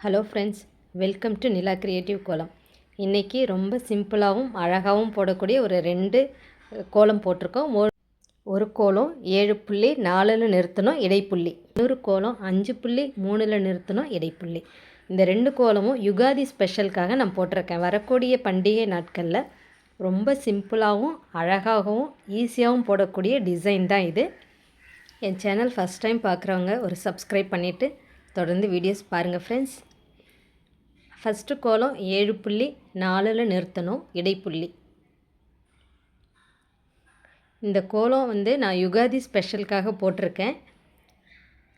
Hello friends, welcome to Nila creative கோலம். இன்றைக்கி ரொம்ப சிம்பிளாகவும் அழகாகவும் போடக்கூடிய ஒரு 2 கோலம் போட்டிருக்கோம். ஒரு கோலம் 7 புள்ளி 4ல் நிறுத்தணும் இடைப்புள்ளி, இன்னொரு கோலம் 5 புள்ளி 3ல் நிறுத்தணும் இடைப்புள்ளி. இந்த 2 கோலமும் யுகாதி ஸ்பெஷலுக்காக நான் போட்டிருக்கேன். வரக்கூடிய பண்டிகை நாட்களில் ரொம்ப சிம்பிளாகவும் அழகாகவும் ஈஸியாகவும் போடக்கூடிய டிசைன் தான் இது. என் சேனல் ஃபஸ்ட் டைம் பார்க்குறவங்க ஒரு சப்ஸ்கிரைப் பண்ணிவிட்டு தொடர்ந்து வீடியோஸ் பாருங்கள் ஃப்ரெண்ட்ஸ். ஃபஸ்ட்டு கோலம் 7 புள்ளி 4ல் நிறுத்தணும் இடைப்புள்ளி. இந்த கோலம் நான் யுகாதி ஸ்பெஷலுக்காக போட்டிருக்கேன்.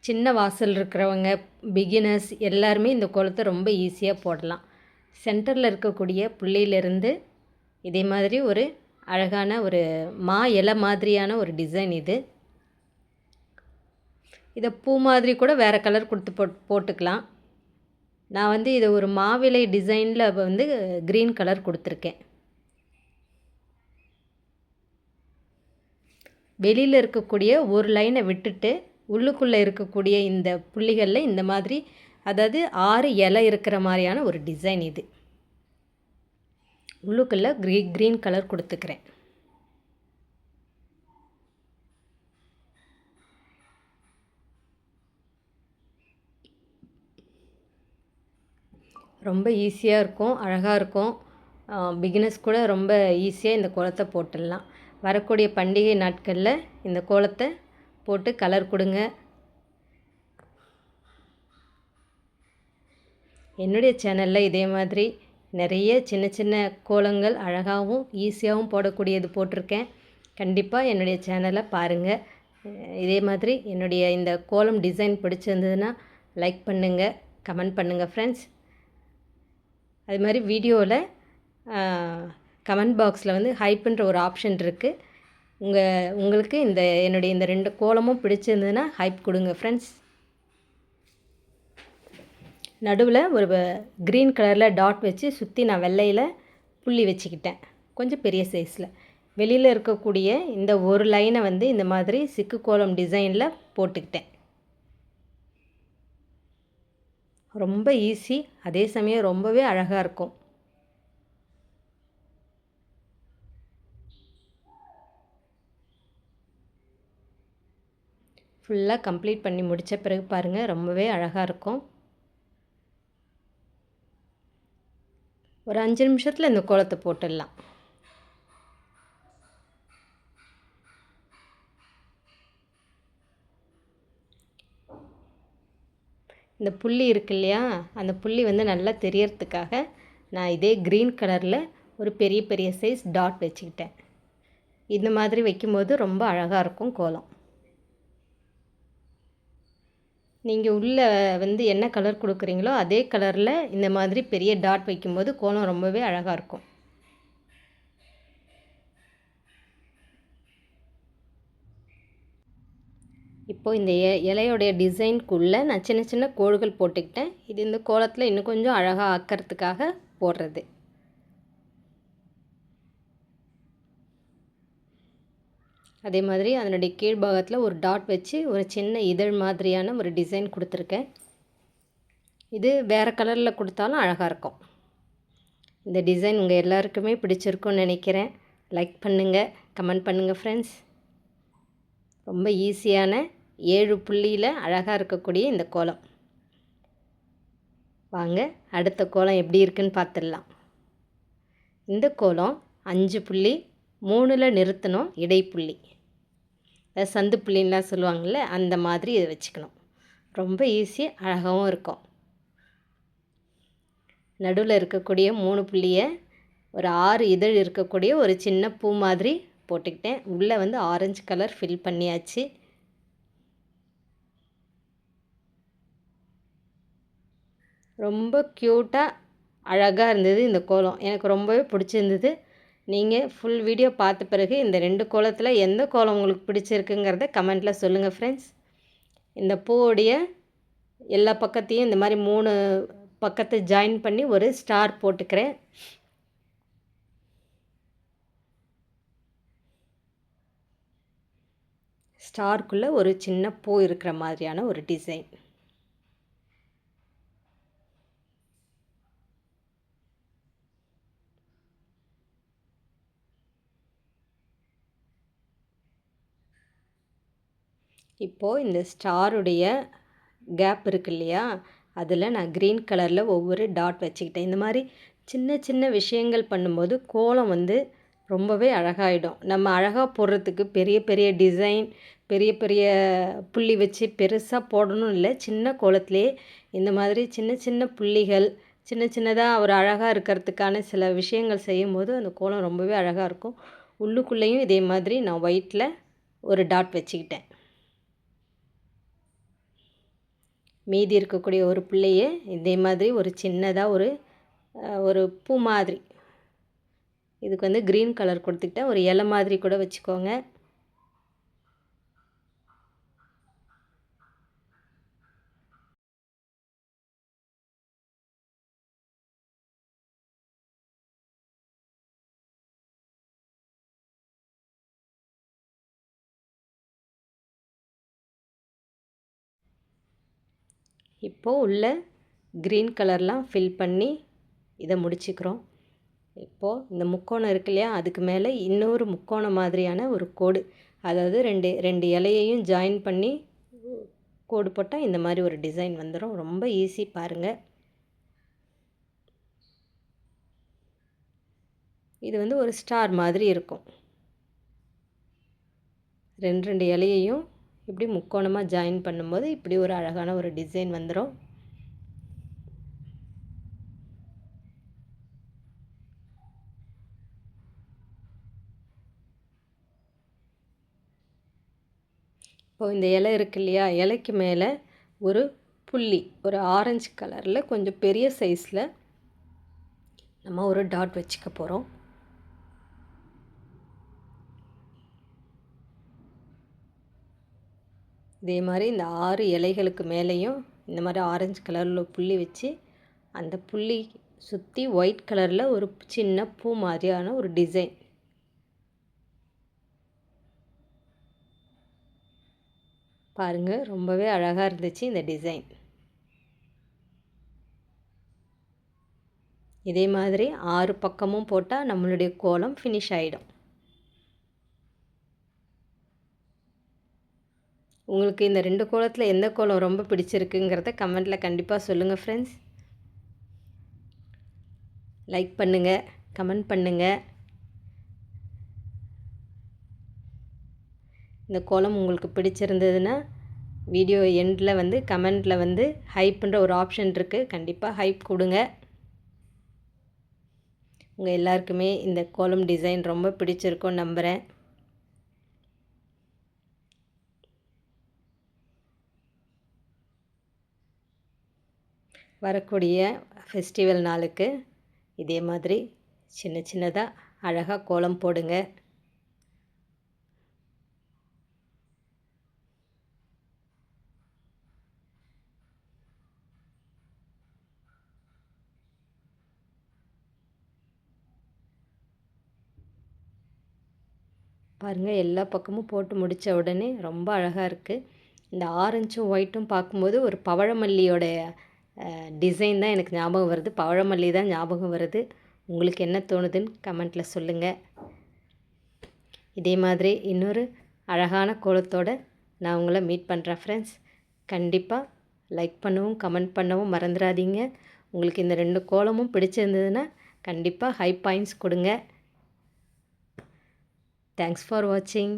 சின்ன வாசல் இருக்கிறவங்க, பிகினர்ஸ் எல்லாருமே இந்த கோலத்தை ரொம்ப ஈஸியாக போடலாம். சென்டரில் இருக்கக்கூடிய புள்ளியிலிருந்து இதே மாதிரி ஒரு அழகான ஒரு மா இலை மாதிரியான ஒரு டிசைன் இது. இதை பூ மாதிரி கூட வேறு கலர் கொடுத்து போட்டுக்கலாம். நான் இதை ஒரு மாவிலை டிசைனில் க்ரீன் கலர் கொடுத்துருக்கேன். வெளியில் இருக்கக்கூடிய ஒரு லைனை விட்டுட்டு உள்ளுக்குள்ளே இருக்கக்கூடிய இந்த புள்ளிகளில் இந்த மாதிரி, அதாவது 6 இலை இருக்கிற மாதிரியான ஒரு டிசைன் இது. உள்ளுக்குள்ளே க்ரீன் கலர் கொடுத்துக்கிறேன். ரொம்ப ஈஸியாக இருக்கும், அழகாக இருக்கும். பிகினர்ஸ் கூட ரொம்ப ஈஸியாக இந்த கோலத்தை போட்டுடலாம். வரக்கூடிய பண்டிகை நாட்களில் இந்த கோலத்தை போட்டு கலர் கொடுங்க. என்னுடைய சேனலில் இதே மாதிரி நிறைய சின்ன சின்ன கோலங்கள் அழகாகவும் ஈஸியாகவும் போடக்கூடியது போட்டிருக்கேன். கண்டிப்பாக என்னுடைய சேனலை பாருங்கள். இதே மாதிரி என்னுடைய இந்த கோலம் டிசைன் பிடிச்சிருந்ததுன்னா லைக் பண்ணுங்கள், கமெண்ட் பண்ணுங்கள் ஃப்ரெண்ட்ஸ். அது மாதிரி வீடியோவில் கமெண்ட் பாக்ஸில் ஹைப்புன்ற ஒரு ஆப்ஷன் இருக்குது. உங்களுக்கு என்னுடைய இந்த 2 கோலமும் பிடிச்சிருந்ததுன்னா ஹைப் கொடுங்க ஃப்ரெண்ட்ஸ். நடுவில் ஒரு க்ரீன் கலரில் டாட் வச்சு சுற்றி நான் வெள்ளையில் புள்ளி வச்சுக்கிட்டேன், கொஞ்சம் பெரிய சைஸில். வெளியில் இருக்கக்கூடிய இந்த ஒரு லைனை இந்த மாதிரி சிக்கு கோலம் டிசைனில் போட்டுக்கிட்டேன். ரொம்ப ஈஸி, அதே சமயம் ரொம்பவே அழகாக இருக்கும். ஃபுல்லாக கம்ப்ளீட் பண்ணி முடித்த பிறகு பாருங்கள், ரொம்பவே அழகாக இருக்கும். ஒரு 5 நிமிஷத்தில் இந்த கோலத்தை போட்டுடலாம். இந்த புள்ளி இருக்கு இல்லையா, அந்த புள்ளி நல்லா தெரியறதுக்காக நான் இதே க்ரீன் கலரில் ஒரு பெரிய பெரிய சைஸ் டாட் வச்சுக்கிட்டேன். இந்த மாதிரி வைக்கும்போது ரொம்ப அழகாக இருக்கும் கோலம். நீங்கள் உள்ளே என்ன கலர் கொடுக்குறீங்களோ அதே கலரில் இந்த மாதிரி பெரிய டாட் வைக்கும்போது கோலம் ரொம்பவே அழகாக இருக்கும். இப்போது இந்த இலையோடைய டிசைனுக்குள்ளே நான் சின்ன சின்ன கோடுகள் போட்டுக்கிட்டேன். இது இந்த கோலத்தில் இன்னும் கொஞ்சம் அழகாக ஆக்கிறதுக்காக போடுறது. அதே மாதிரி அதனுடைய கீழ்பாகத்தில் ஒரு டாட் வச்சு ஒரு சின்ன இதழ் மாதிரியான ஒரு டிசைன் கொடுத்துருக்கேன். இது வேறு கலரில் கொடுத்தாலும் அழகாக இருக்கும். இந்த டிசைன் உங்கள் எல்லாருக்குமே பிடிச்சிருக்குன்னு நினைக்கிறேன். லைக் பண்ணுங்கள், கமெண்ட் பண்ணுங்கள் ஃப்ரெண்ட்ஸ். ரொம்ப ஈஸியான 7 புள்ளியில் அழகாக இருக்கக்கூடிய இந்த கோலம். வாங்க அடுத்த கோலம் எப்படி இருக்குன்னு பார்த்துடலாம். இந்த கோலம் 5 புள்ளி 3ல் நிறுத்தணும் இடைப்புள்ளி, சந்து புள்ளின்லாம் சொல்லுவாங்கள்ல, அந்த மாதிரி இதை வச்சுக்கணும். ரொம்ப ஈஸி, அழகாகவும் இருக்கும். நடுவில் இருக்கக்கூடிய 3 புள்ளியை ஒரு 6 இதழ் இருக்கக்கூடிய ஒரு சின்ன பூ மாதிரி போட்டுக்கிட்டேன். உள்ளே ஆரஞ்சு கலர் ஃபில் பண்ணியாச்சு. ரொம்ப க்யூட்டாக அழகாக இருந்தது இந்த கோலம், எனக்கு ரொம்பவே பிடிச்சிருந்தது. நீங்கள் ஃபுல் வீடியோ பார்த்த பிறகு இந்த 2 கோலத்தில் எந்த கோலம் உங்களுக்கு பிடிச்சிருக்குங்கிறத கமெண்ட்டில் சொல்லுங்கள் ஃப்ரெண்ட்ஸ். இந்த பூவோடைய எல்லா பக்கத்தையும் இந்த மாதிரி 3 பக்கத்தை ஜாயின் பண்ணி ஒரு ஸ்டார் போட்டுக்கிறேன். ஸ்டார்க்குள்ளே ஒரு சின்ன பூ இருக்கிற மாதிரியான ஒரு டிசைன். இப்போது இந்த ஸ்டாருடைய கேப் இருக்கு இல்லையா, அதில் நான் க்ரீன் கலரில் ஒவ்வொரு டாட் வச்சுக்கிட்டேன். இந்த மாதிரி சின்ன சின்ன விஷயங்கள் பண்ணும்போது கோலம் வந்து ரொம்பவே அழகாயிடும். நம்ம அழகாக போடுறதுக்கு பெரிய பெரிய டிசைன், பெரிய பெரிய புள்ளி வச்சு பெருசாக போடணும் இல்லை. சின்ன கோலத்திலே இந்த மாதிரி சின்ன சின்ன புள்ளிகள், சின்ன சின்னதாக ஒரு அழகாக இருக்கிறதுக்கான சில விஷயங்கள் செய்யும்போது அந்த கோலம் ரொம்பவே அழகாக இருக்கும். உள்ளுக்குள்ளேயும் இதே மாதிரி நான் ஒயிட்டில் ஒரு டாட் வச்சுக்கிட்டேன். மீதி இருக்கக்கூடிய ஒரு பிள்ளையை இதே மாதிரி ஒரு சின்னதாக ஒரு பூ மாதிரி, இதுக்கு வந்து க்ரீன் கலர் கொடுத்துக்கிட்டேன். ஒரு இலை மாதிரி கூட வச்சுக்கோங்க. இப்போது உள்ள க்ரீன் கலர்லாம் ஃபில் பண்ணி இதை முடிச்சுக்கிறோம். இப்போது இந்த முக்கோணம் இருக்கு இல்லையா, அதுக்கு மேலே இன்னொரு முக்கோணம் மாதிரியான ஒரு கோடு, அதாவது ரெண்டு இலையையும் ஜாயின் பண்ணி கோடு போட்டால் இந்த மாதிரி ஒரு டிசைன் வந்துடும். ரொம்ப ஈஸி பாருங்கள். இது வந்து ஒரு ஸ்டார் மாதிரி இருக்கும். ரெண்டு இலையையும் இப்படி முக்கோணமாக ஜாயின் பண்ணும்போது இப்படி ஒரு அழகான ஒரு டிசைன் வந்துடும். இப்போது இந்த இலை இருக்கு இல்லையா, இலைக்கு மேலே ஒரு புள்ளி, ஒரு ஆரஞ்சு கலரில் கொஞ்சம் பெரிய சைஸில் நம்ம ஒரு டாட் வச்சுக்க போகிறோம். இதே மாதிரி இந்த 6 இலைகளுக்கு மேலேயும் இந்த மாதிரி ஆரஞ்சு கலரில் புள்ளி வச்சு, அந்த புள்ளி சுற்றி ஒயிட் கலரில் ஒரு சின்ன பூ மாதிரியான ஒரு டிசைன். பாருங்கள், ரொம்பவே அழகாக இருந்துச்சு இந்த டிசைன். இதே மாதிரி 6 பக்கமும் போட்டால் நம்மளுடைய கோலம் ஃபினிஷ் ஆகிடும். உங்களுக்கு இந்த 2 கோலத்தில் எந்த கோலம் ரொம்ப பிடிச்சிருக்குங்கிறத கமெண்ட்டில் கண்டிப்பாக சொல்லுங்கள் ஃப்ரெண்ட்ஸ். லைக் பண்ணுங்கள், கமெண்ட் பண்ணுங்கள். இந்த கோலம் உங்களுக்கு பிடிச்சிருந்ததுன்னா வீடியோ எண்டில் வந்து கமெண்ட்டில் வந்து ஹைப்புன்ற ஒரு ஆப்ஷன் இருக்குது, கண்டிப்பாக ஹைப் கொடுங்க. உங்கள் எல்லாருக்குமே இந்த கோலம் டிசைன் ரொம்ப பிடிச்சிருக்கும்னு நம்புகிறேன். வரக்கூடிய ஃபெஸ்டிவல் நாளுக்கு இதே மாதிரி சின்ன சின்னதாக அழகாக கோலம் போடுங்க. பாருங்கள், எல்லா பக்கமும் போட்டு முடித்த உடனே ரொம்ப அழகாக இருக்குது. இந்த ஆரஞ்சும் ஒயிட்டும் பார்க்கும்போது ஒரு பவழமல்லியோட டிசைன் தான் எனக்கு ஞாபகம் வருது. பவழமல்லி தான் ஞாபகம் வருது. உங்களுக்கு என்ன தோணுதுன்னு கமெண்ட்டில் சொல்லுங்கள். இதே மாதிரி இன்னொரு அழகான கோலத்தோடு நான் உங்களை மீட் பண்ணுறேன் ஃப்ரெண்ட்ஸ். கண்டிப்பாக லைக் பண்ணவும் கமெண்ட் பண்ணவும் மறந்துடாதீங்க. உங்களுக்கு இந்த 2 கோலமும் பிடிச்சிருந்ததுன்னா கண்டிப்பாக ஹை பாயிண்ட்ஸ் கொடுங்க. Thanks for watching.